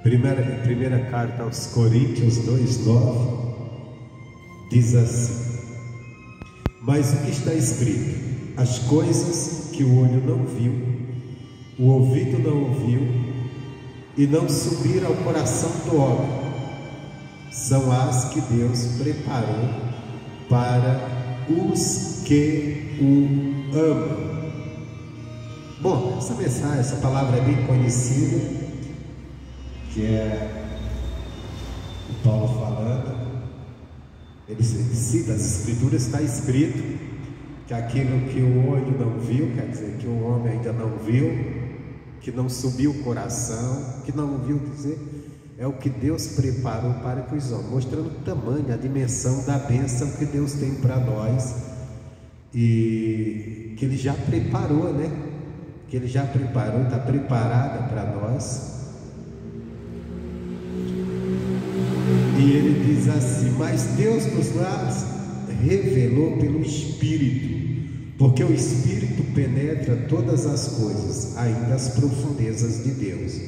Primeira carta aos Coríntios 2:9 diz assim: mas o que está escrito? As coisas que o olho não viu, o ouvido não ouviu e não subiram ao coração do homem, são as que Deus preparou para os que o amam. Bom, essa mensagem, essa palavra é bem conhecida, que é o Paulo falando. Ele cita as escrituras, está escrito que aquilo que o olho não viu, quer dizer, que o homem ainda não viu, que não subiu o coração, que não ouviu dizer, é o que Deus preparou para que os homens, mostrando o tamanho, a dimensão da bênção que Deus tem para nós, e que Ele já preparou, né? Que Ele já preparou, está preparada para nós. E ele diz assim: mas Deus nos revelou pelo Espírito, porque o Espírito penetra todas as coisas, ainda as profundezas de Deus.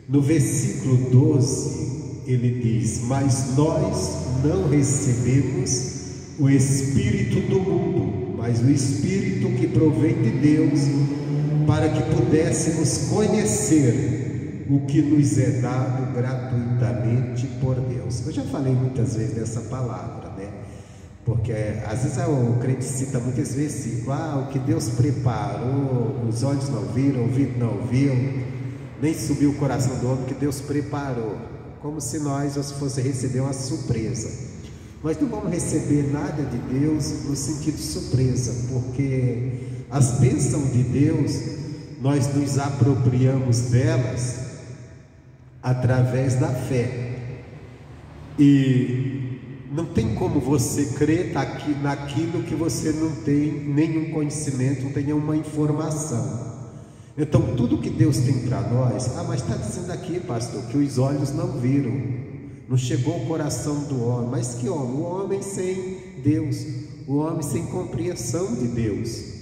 No versículo 12 ele diz: mas nós não recebemos o Espírito do mundo, mas o Espírito que provém de Deus, para que pudéssemos conhecer o que nos é dado gratuitamente por Deus. Eu já falei muitas vezes dessa palavra, né? Porque às vezes o crente cita muitos versículos: o que Deus preparou, os olhos não viram, o ouvido não ouviu, nem subiu o coração do homem, que Deus preparou, como se nós fosse receber uma surpresa. Nós não vamos receber nada de Deus no sentido surpresa, porque as bênçãos de Deus, nós nos apropriamos delas através da fé, e não tem como você crer naquilo que você não tem nenhum conhecimento, não tem nenhuma informação. Então tudo que Deus tem para nós, mas está dizendo aqui, pastor, que os olhos não viram, não chegou ao coração do homem. Mas que homem? O homem sem Deus, o homem sem compreensão de Deus.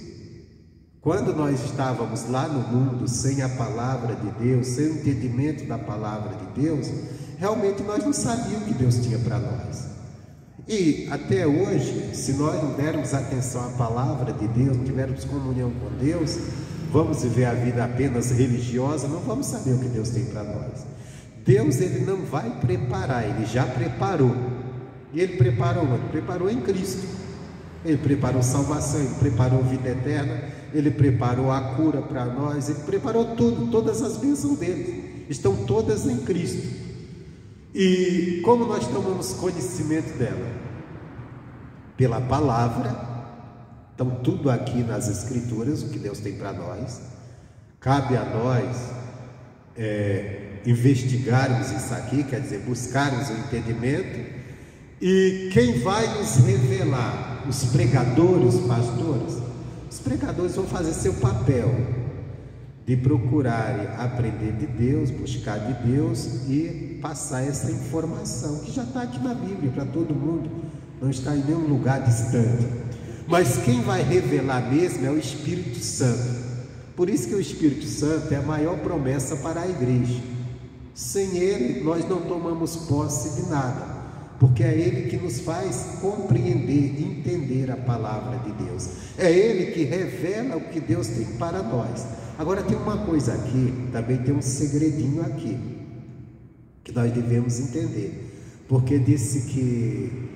Quando nós estávamos lá no mundo, sem a palavra de Deus, sem o entendimento da palavra de Deus, realmente nós não sabíamos o que Deus tinha para nós. E até hoje, se nós não dermos atenção à palavra de Deus, não tivermos comunhão com Deus, vamos viver a vida apenas religiosa, não vamos saber o que Deus tem para nós. Deus, Ele não vai preparar, Ele já preparou. E Ele preparou onde? Preparou em Cristo. Ele preparou salvação, Ele preparou vida eterna, Ele preparou a cura para nós, Ele preparou tudo, todas as bênçãos dele estão todas em Cristo. E como nós tomamos conhecimento dela? Pela palavra. Então tudo aqui nas Escrituras, o que Deus tem para nós, cabe a nós investigarmos isso aqui, quer dizer, buscarmos o entendimento. E quem vai nos revelar? Os pregadores, os pastores. Os pregadores vão fazer seu papel de procurar aprender de Deus, buscar de Deus e passar essa informação que já está aqui na Bíblia para todo mundo, não está em nenhum lugar distante. Mas quem vai revelar mesmo é o Espírito Santo. Por isso que o Espírito Santo é a maior promessa para a igreja. Sem ele nós não tomamos posse de nada, porque é Ele que nos faz compreender, entender a palavra de Deus. É Ele que revela o que Deus tem para nós. Agora tem uma coisa aqui, também tem um segredinho aqui, que nós devemos entender. Porque disse que,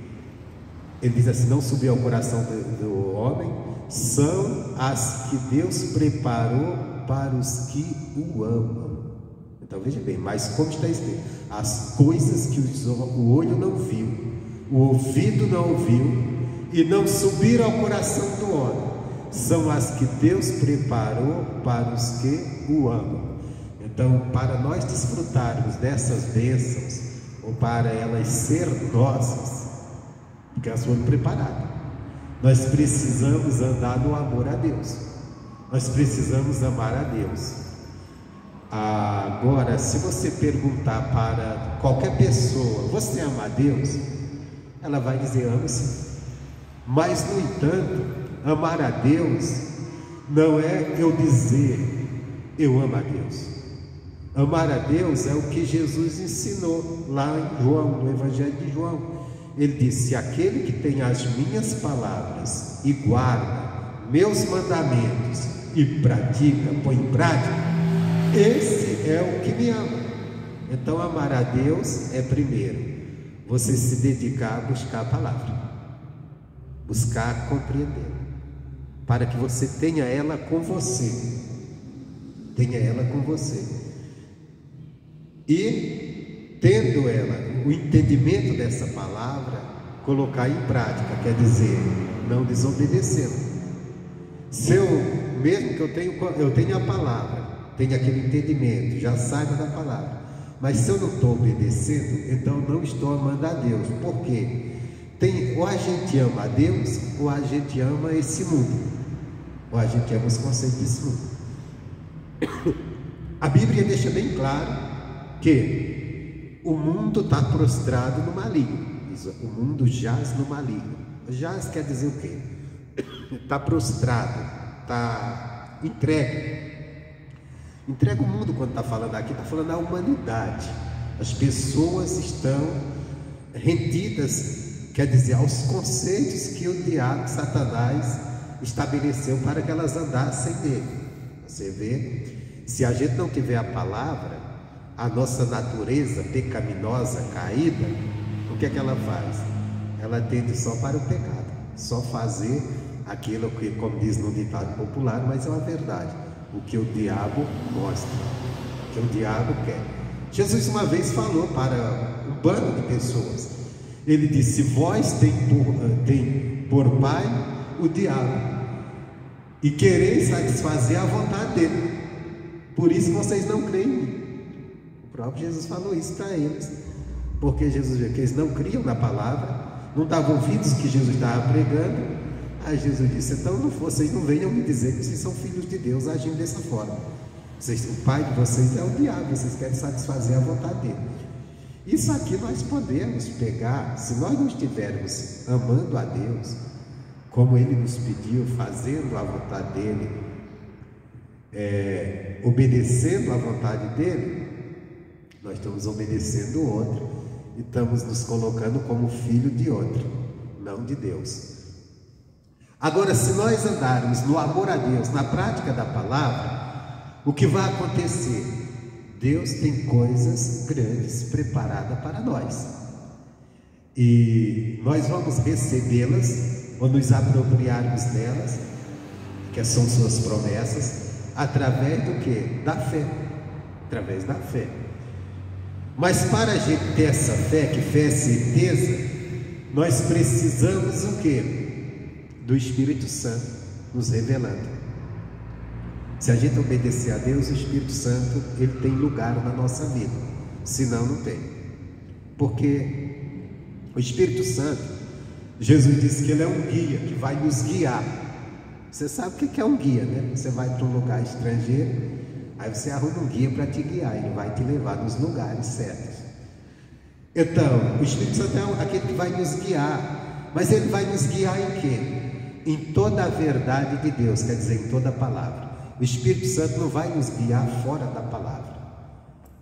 ele diz assim: não subiu ao coração do homem, são as que Deus preparou para os que o amam. Então veja bem, mas como está escrito, as coisas que o olho não viu, o ouvido não ouviu e não subiram ao coração do homem, são as que Deus preparou para os que o amam. Então, para nós desfrutarmos dessas bênçãos, ou para elas ser nossas, porque elas foram preparadas, nós precisamos andar no amor a Deus, nós precisamos amar a Deus. Agora, se você perguntar para qualquer pessoa: você ama a Deus? Ela vai dizer: amo sim. Mas, no entanto, amar a Deus não é eu dizer eu amo a Deus. Amar a Deus é o que Jesus ensinou lá em João, no Evangelho de João. Ele disse: aquele que tem as minhas palavras e guarda meus mandamentos e pratica, põe em prática, esse é o que me ama. Então amar a Deus é primeiro você se dedicar a buscar a palavra, buscar compreender, para que você tenha ela com você, tenha ela com você, e tendo ela, o entendimento dessa palavra, colocar em prática, quer dizer, não desobedecendo. Se eu, mesmo que eu tenha a palavra, tenha aquele entendimento, já saiba da palavra, mas se eu não estou obedecendo, então não estou amando a Deus. Por quê? Ou a gente ama a Deus, ou a gente ama esse mundo, ou a gente ama os conceitos desse mundo. A Bíblia deixa bem claro que o mundo está prostrado no maligno. O mundo jaz no maligno. Jaz quer dizer o quê? Está prostrado, está entregue. Entrega o mundo. Quando está falando aqui, está falando da humanidade. As pessoas estão rendidas, quer dizer, aos conceitos que o diabo, Satanás, estabeleceu para que elas andassem nele. Você vê, se a gente não tiver a palavra, a nossa natureza pecaminosa, caída, o que é que ela faz? Ela tende só para o pecado, só fazer aquilo que, como diz no ditado popular, mas é uma verdade, o que o diabo mostra, o que o diabo quer. Jesus uma vez falou para um bando de pessoas, ele disse: vós tem por pai o diabo, e quereis satisfazer a vontade dele, por isso vocês não creem em mim. O próprio Jesus falou isso para eles, porque Jesus viu que eles não criam na palavra, não davam ouvidos que Jesus estava pregando. Aí Jesus disse: então vocês não venham me dizer que vocês são filhos de Deus agindo dessa forma. O pai de vocês é o diabo, vocês querem satisfazer a vontade dele. Isso aqui nós podemos pegar, se nós não estivermos amando a Deus, como Ele nos pediu, fazendo a vontade dEle, obedecendo a vontade dEle, nós estamos obedecendo o outro e estamos nos colocando como filho de outro, não de Deus. Agora, se nós andarmos no amor a Deus, na prática da palavra, o que vai acontecer? Deus tem coisas grandes preparadas para nós, e nós vamos recebê-las ou nos apropriarmos delas, que são suas promessas, através do que? Da fé, através da fé. Mas para a gente ter essa fé, que fé é certeza, nós precisamos o que? Do Espírito Santo nos revelando. Se a gente obedecer a Deus, o Espírito Santo, ele tem lugar na nossa vida, senão não tem. Porque o Espírito Santo, Jesus disse que ele é um guia, que vai nos guiar. Você sabe o que é um guia, né? Você vai para um lugar estrangeiro, aí você arruma um guia para te guiar, ele vai te levar nos lugares certos. Então, o Espírito Santo é aquele que vai nos guiar, mas ele vai nos guiar em quê? Em toda a verdade de Deus, quer dizer, em toda a palavra. O Espírito Santo não vai nos guiar fora da palavra.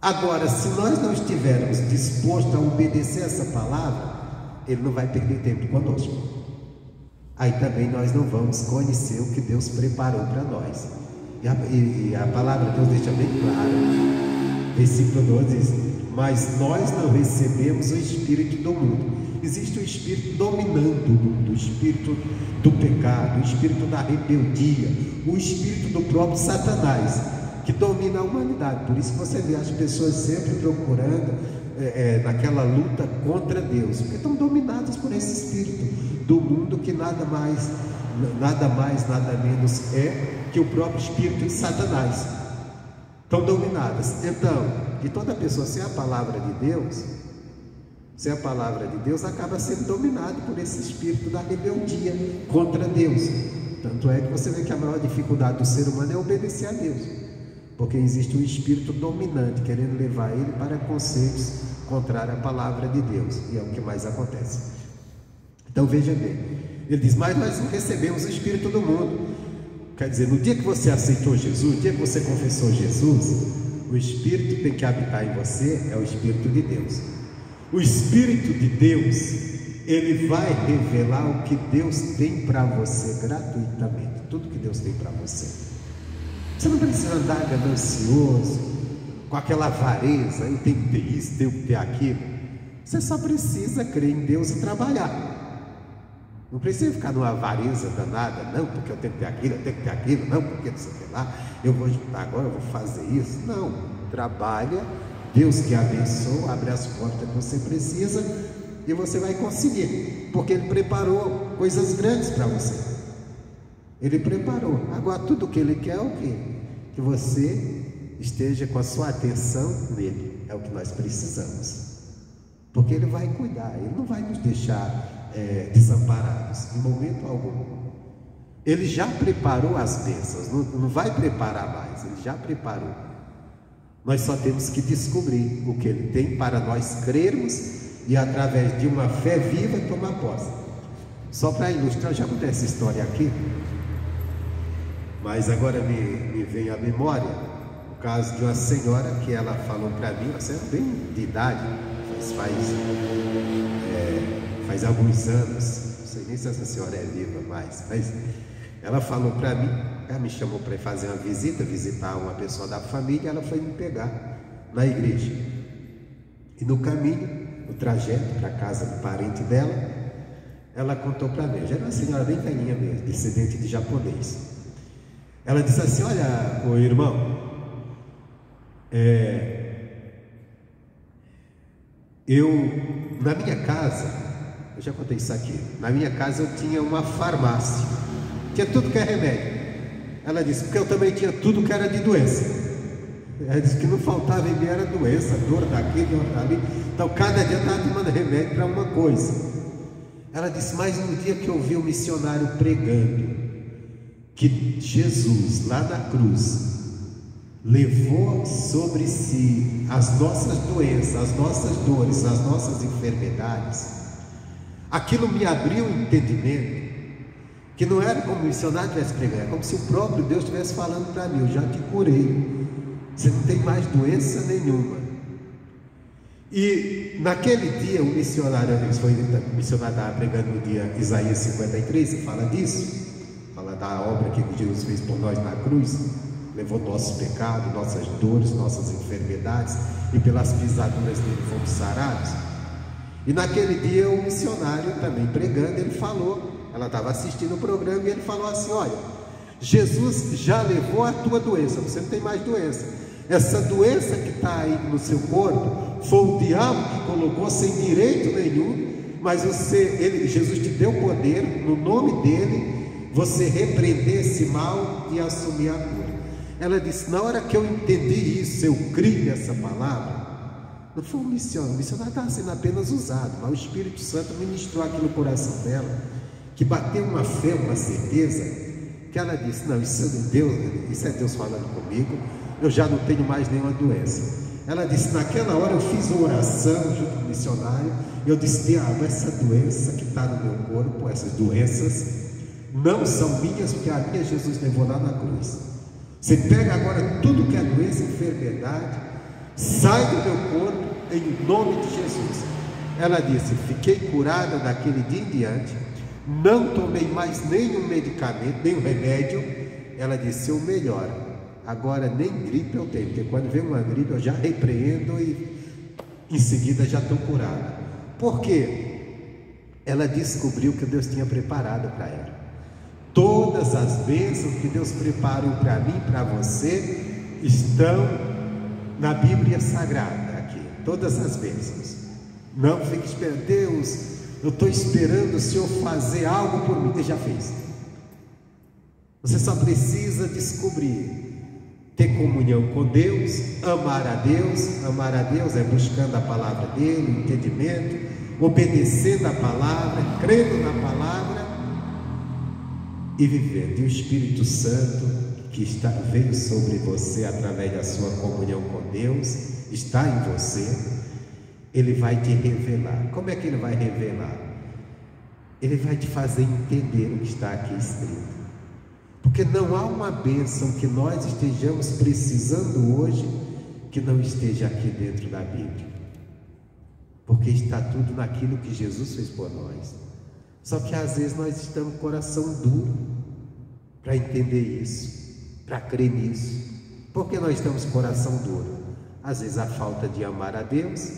Agora, se nós não estivermos dispostos a obedecer essa palavra, ele não vai perder tempo conosco. Aí também nós não vamos conhecer o que Deus preparou para nós. E a palavra de Deus deixa bem claro, versículo 12 diz: mas nós não recebemos o espírito do mundo. Existe o espírito dominando o mundo, o espírito do pecado, o espírito da rebeldia, o espírito do próprio Satanás, que domina a humanidade. Por isso você vê as pessoas sempre procurando naquela luta contra Deus, porque estão dominadas por esse espírito do mundo, que nada mais, nada menos é que o próprio espírito de Satanás. Estão dominadas. Então, de toda pessoa, sem a palavra de Deus, sem a palavra de Deus, acaba sendo dominado por esse espírito da rebeldia contra Deus. Tanto é que você vê que a maior dificuldade do ser humano é obedecer a Deus, porque existe um espírito dominante querendo levar ele para conceitos contrários à palavra de Deus, e é o que mais acontece. Então veja bem, ele diz: mas nós não recebemos o espírito do mundo. Quer dizer, no dia que você aceitou Jesus, no dia que você confessou Jesus, o Espírito que tem que habitar em você é o Espírito de Deus. O Espírito de Deus, ele vai revelar o que Deus tem para você gratuitamente. Tudo que Deus tem para você. Você não precisa andar ganancioso, com aquela avareza, eu tenho que ter isso, tenho que ter aquilo. Você só precisa crer em Deus e trabalhar. Não precisa ficar numa avareza danada, não, porque eu tenho que ter aquilo, eu tenho que ter aquilo, não, porque não sei o que lá, eu vou juntar agora, eu vou fazer isso. Não, trabalha, Deus que abençoa, abre as portas que você precisa e você vai conseguir, porque Ele preparou coisas grandes para você. Ele preparou. Agora tudo que Ele quer é o quê? Que você esteja com a sua atenção nele. É o que nós precisamos, porque Ele vai cuidar, Ele não vai nos deixar desamparados em momento algum. Ele já preparou as bênçãos, não vai preparar mais, Ele já preparou. Nós só temos que descobrir o que Ele tem para nós crermos e através de uma fé viva tomar posse. Só para ilustrar, já contei essa história aqui, mas agora me vem à memória o caso de uma senhora que ela falou para mim, uma senhora bem de idade, faz alguns anos, não sei nem se essa senhora é viva mais, mas ela falou para mim, ela me chamou para ir fazer uma visita, visitar uma pessoa da família, ela foi me pegar na igreja. E no caminho, no trajeto para a casa do parente dela, ela contou para mim, já era uma senhora bem velhinha mesmo, descendente de japonês. Ela disse assim: olha, ô irmão, na minha casa, eu já contei isso aqui, na minha casa eu tinha uma farmácia, tinha tudo que é remédio. Ela disse, porque eu também tinha tudo que era de doença. Ela disse que não faltava em mim, era doença, dor daqui, dor dali. Então cada dia estava tomando remédio para uma coisa. Ela disse, mas no dia que eu vi o missionário pregando que Jesus lá na cruz levou sobre si as nossas doenças, as nossas dores, as nossas enfermidades, aquilo me abriu o entendimento que não era como o missionário estivesse pregando, é como se o próprio Deus estivesse falando para mim: eu já te curei, você não tem mais doença nenhuma. E naquele dia o missionário estava pregando no dia Isaías 53, e fala disso, fala da obra que Jesus fez por nós na cruz, levou nossos pecados, nossas dores, nossas enfermidades, e pelas pisaduras dele fomos sarados. E naquele dia o missionário também pregando, ele falou, ela estava assistindo o programa e ele falou assim: olha, Jesus já levou a tua doença, você não tem mais doença. Essa doença que está aí no seu corpo foi o diabo que colocou sem direito nenhum, mas Jesus te deu poder, no nome dele, você repreender esse mal e assumir a cura. Ela disse: na hora que eu entendi isso, eu criei nessa palavra. Não foi um missionário, o missionário estava sendo apenas usado, mas o Espírito Santo ministrou aquilo no coração dela, que bateu uma fé, uma certeza, que ela disse: não, isso é Deus falando comigo, eu já não tenho mais nenhuma doença. Ela disse: naquela hora eu fiz uma oração junto com o missionário, eu disse: diabo, essa doença que está no meu corpo, essas doenças não são minhas, porque a minha Jesus levou lá na cruz. Você pega agora tudo que é doença, enfermidade, sai do meu corpo em nome de Jesus. Ela disse: fiquei curada daquele dia em diante, não tomei mais nenhum medicamento, nenhum remédio. Ela disse: eu melhoro, agora nem gripe eu tenho, porque quando vem uma gripe eu já repreendo e em seguida já estou curada. Por quê? Ela descobriu que Deus tinha preparado para ela. Todas as bênçãos que Deus preparou para mim e para você estão na Bíblia Sagrada aqui, todas as bênçãos. Não fique esperando: Deus, eu estou esperando o Senhor fazer algo por mim. Ele já fez. Você só precisa descobrir, ter comunhão com Deus, amar a Deus. Amar a Deus é buscando a palavra dele, o entendimento, obedecendo a palavra, crendo na palavra e vivendo. E o Espírito Santo que veio sobre você através da sua comunhão com Deus, está em você, ele vai te revelar. Como é que ele vai revelar? Ele vai te fazer entender o que está aqui escrito, porque não há uma bênção que nós estejamos precisando hoje que não esteja aqui dentro da Bíblia, porque está tudo naquilo que Jesus fez por nós. Só que às vezes nós estamos com o coração duro para entender isso, para crer nisso. Por que nós estamos com o coração duro? Às vezes a falta de amar a Deus,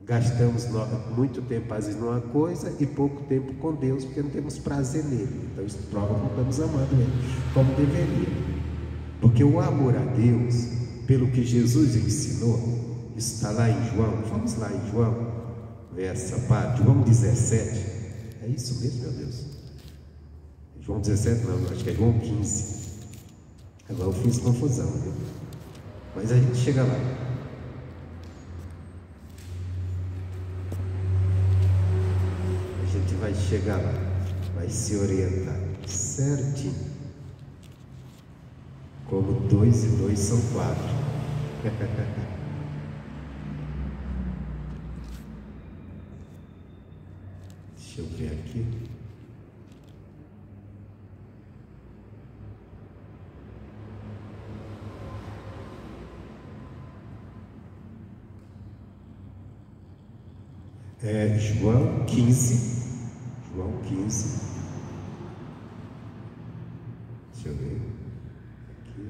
gastamos muito tempo às vezes numa coisa e pouco tempo com Deus, porque não temos prazer nele. Então isso prova que não estamos amando ele como deveria. Porque o amor a Deus, pelo que Jesus ensinou, isso está lá em João. Vamos lá em João, ver essa parte, João 17. É isso mesmo, meu Deus? João 17 não, acho que é João 15. Agora eu fiz confusão, viu? Mas a gente chega lá. A gente vai chegar lá, vai se orientar certinho. Como 2 e 2 são 4. Deixa eu ver aqui. É João 15. João 15. Deixa eu ver. Aqui.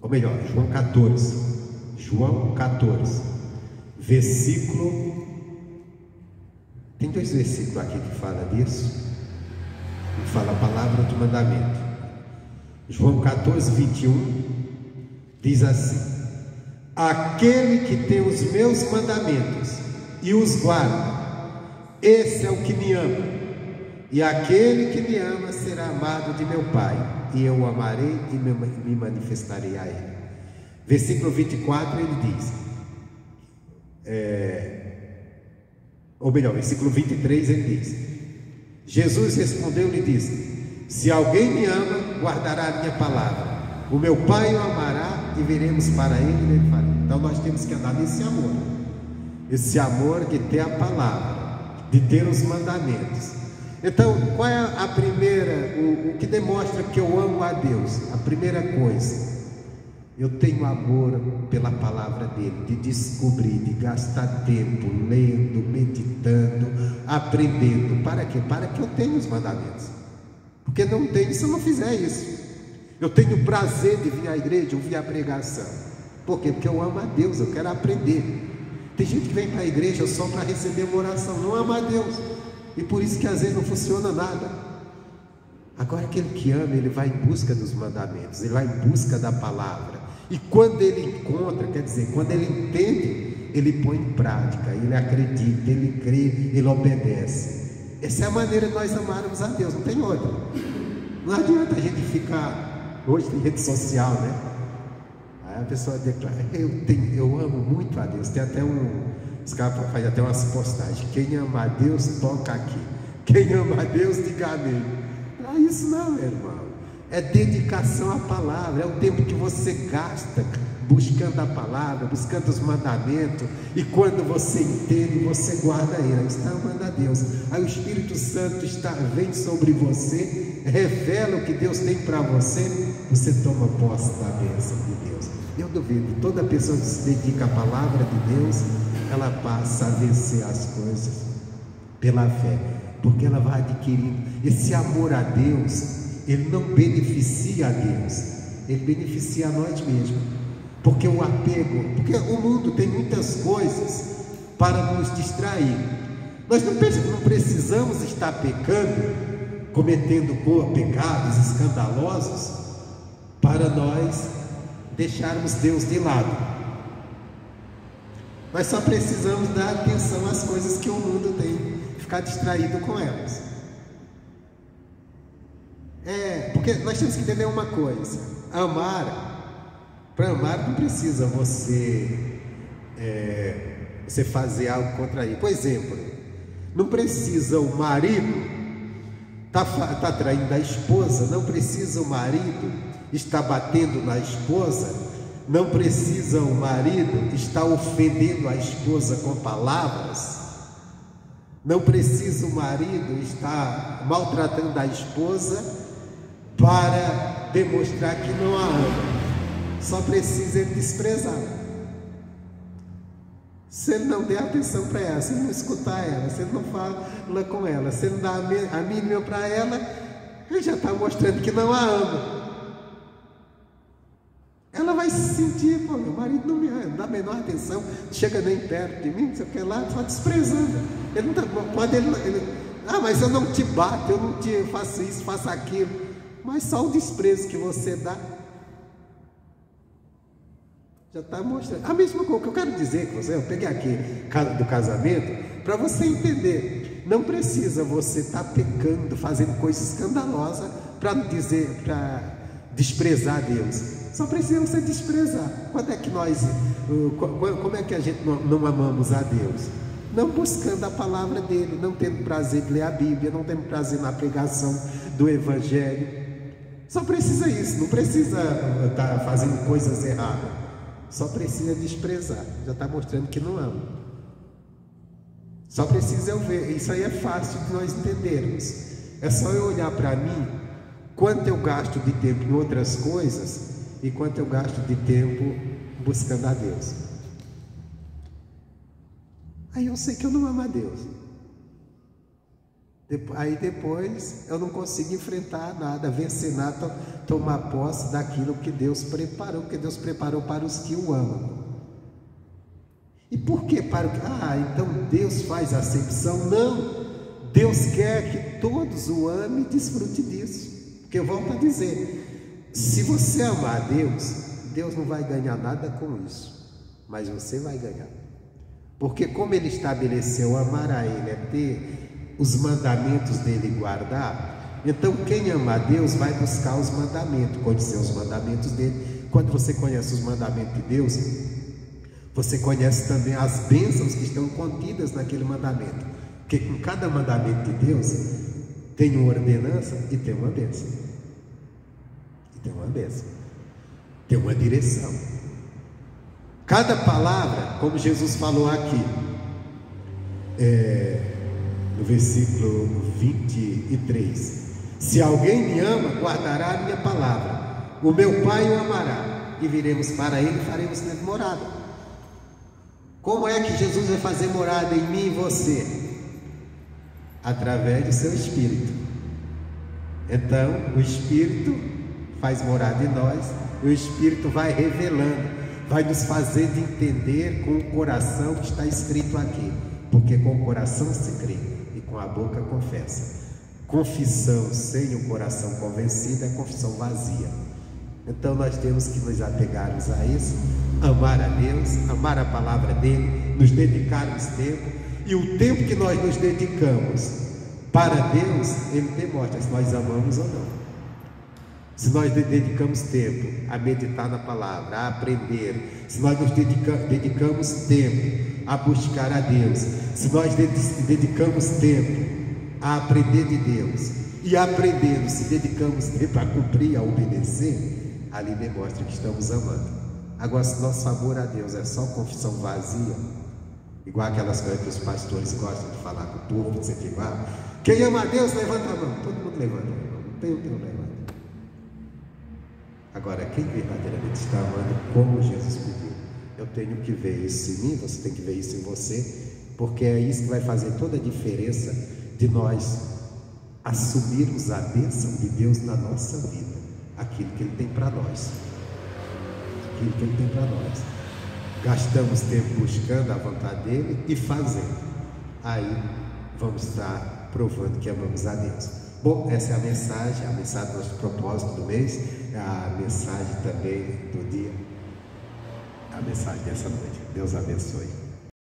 Ou melhor, João 14. João 14. Versículo. Tem 2 versículos aqui que fala disso. Que fala a palavra do mandamento. João 14, 21 diz assim: aquele que tem os meus mandamentos e os guarda, esse é o que me ama, e aquele que me ama será amado de meu Pai, e eu o amarei e me manifestarei a ele. Versículo 24 ele diz, ou melhor, versículo 23 ele diz: Jesus respondeu e disse: se alguém me ama, guardará a minha palavra, o meu Pai o amará e viremos para ele e nele faremos. Então nós temos que andar nesse amor, esse amor de ter a palavra, de ter os mandamentos. Então qual é a primeira, o que demonstra que eu amo a Deus? A primeira coisa, eu tenho amor pela palavra dele, de descobrir, de gastar tempo lendo, meditando, aprendendo. Para quê? Para que eu tenha os mandamentos. Porque não tenho se eu não fizer isso. Eu tenho prazer de vir à igreja, ouvir a pregação. Por quê? Porque eu amo a Deus, eu quero aprender. Tem gente que vem para a igreja só para receber uma oração, não ama a Deus. E por isso que às vezes não funciona nada. Agora aquele que ama, ele vai em busca dos mandamentos, ele vai em busca da palavra. E quando ele encontra, quer dizer, quando ele entende, ele põe em prática, ele acredita, ele crê, ele obedece. Essa é a maneira de nós amarmos a Deus, não tem outra. Não adianta a gente ficar, hoje tem rede social, né? Aí a pessoa declara: eu amo muito a Deus. Tem até os caras fazem até umas postagens: quem ama a Deus, toca aqui. Quem ama a Deus, diga amém. Não é isso não, meu irmão. É dedicação à palavra, é o tempo que você gasta buscando a palavra, buscando os mandamentos, e quando você entende, você guarda ele, aí está amando a Deus. Aí o Espírito Santo vem sobre você, revela o que Deus tem para você, você toma posse da bênção de Deus. Eu duvido, toda pessoa que se dedica à palavra de Deus, ela passa a vencer as coisas pela fé, porque ela vai adquirindo esse amor a Deus. Ele não beneficia a Deus, ele beneficia a nós mesmos, porque o apego, porque o mundo tem muitas coisas para nos distrair. Nós não precisamos estar pecando, cometendo pecados escandalosos, para nós deixarmos Deus de lado. Nós só precisamos dar atenção às coisas que o mundo tem, ficar distraído com elas. Porque nós temos que entender uma coisa: para amar não precisa você fazer algo contra ele. Por exemplo, não precisa o marido tá traindo a esposa, não precisa o marido estar batendo na esposa Não precisa o marido estar ofendendo a esposa com palavras. Não precisa o marido estar maltratando a esposa para demonstrar que não a ama. Só precisa ele desprezar. Se ele não der atenção para ela, se ele não escutar ela, se ele não fala com ela, se ele não dá a mínima para ela, ele já está mostrando que não a ama. Ela vai se sentir, pô, meu marido não me dá a menor atenção, chega nem perto de mim, não sei o que lá, só desprezando. Ele não tá, pode, mas eu não te bato, eu não te faço isso, faço aquilo. Mas só o desprezo que você dá já está mostrando. A mesma coisa que eu quero dizer com você, eu peguei aqui do casamento, para você entender. Não precisa você estar pecando, fazendo coisa escandalosa para desprezar Deus. Só precisa você desprezar. Quando é que como é que a gente não amamos a Deus? Não buscando a palavra dele, não tendo prazer de ler a Bíblia, não tendo prazer na pregação do Evangelho. Só precisa isso, não precisa estar fazendo coisas erradas. Só precisa desprezar. Já está mostrando que não ama. Só precisa eu ver. Isso aí é fácil de nós entendermos. É só eu olhar para mim, quanto eu gasto de tempo em outras coisas e quanto eu gasto de tempo buscando a Deus. Aí eu sei que eu não amo a Deus. Aí depois eu não consigo enfrentar nada, vencer nada, tomar posse daquilo que Deus preparou, para os que o amam. E por que para o que? Então Deus faz acepção? Não, Deus quer que todos o amem e desfrute disso. Porque eu volto a dizer, se você amar a Deus, Deus não vai ganhar nada com isso, mas você vai ganhar. Porque como Ele estabeleceu, amar a Ele é ter os mandamentos dele guardar. Então quem ama a Deus vai buscar os mandamentos, conhecer os mandamentos dele. Quando você conhece os mandamentos de Deus, você conhece também as bênçãos que estão contidas naquele mandamento. Porque com cada mandamento de Deus tem uma ordenança e tem uma bênção. E tem uma bênção. Tem uma direção. Cada palavra, como Jesus falou aqui, no versículo 23: se alguém me ama, guardará a minha palavra, o meu Pai o amará, e viremos para ele e faremos nele morada. Como é que Jesus vai fazer morada em mim e você? Através do seu Espírito. Então o Espírito faz morada em nós, e o Espírito vai revelando, vai nos fazendo entender com o coração que está escrito aqui, porque com o coração se crê e com a boca confessa. Confissão sem o coração convencido é confissão vazia. Então nós temos que nos apegarmos a isso, amar a Deus, amar a palavra dele, nos dedicarmos tempo, e o tempo que nós nos dedicamos para Deus, ele demonstra se nós amamos ou não. Se nós dedicamos tempo a meditar na palavra, a aprender, se nós nos dedicamos tempo a buscar a Deus, se nós dedicamos tempo a aprender de Deus, e aprendendo, se dedicamos tempo a cumprir, a obedecer, ali demonstra que estamos amando. Agora, se nosso amor a Deus é só confissão vazia, igual aquelas coisas que os pastores gostam de falar com o povo, dizer que quem ama a Deus, levanta a mão. Todo mundo levanta a mão, não tem um que não levanta. Agora, quem verdadeiramente está amando como Jesus pediu, eu tenho que ver isso em mim, você tem que ver isso em você, porque é isso que vai fazer toda a diferença de nós assumirmos a bênção de Deus na nossa vida, aquilo que Ele tem para nós, aquilo que Ele tem para nós. Gastamos tempo buscando a vontade dEle e fazendo, aí vamos estar provando que amamos a Deus. Bom, essa é a mensagem do nosso propósito do mês, a mensagem também do dia, a mensagem dessa noite. Deus abençoe.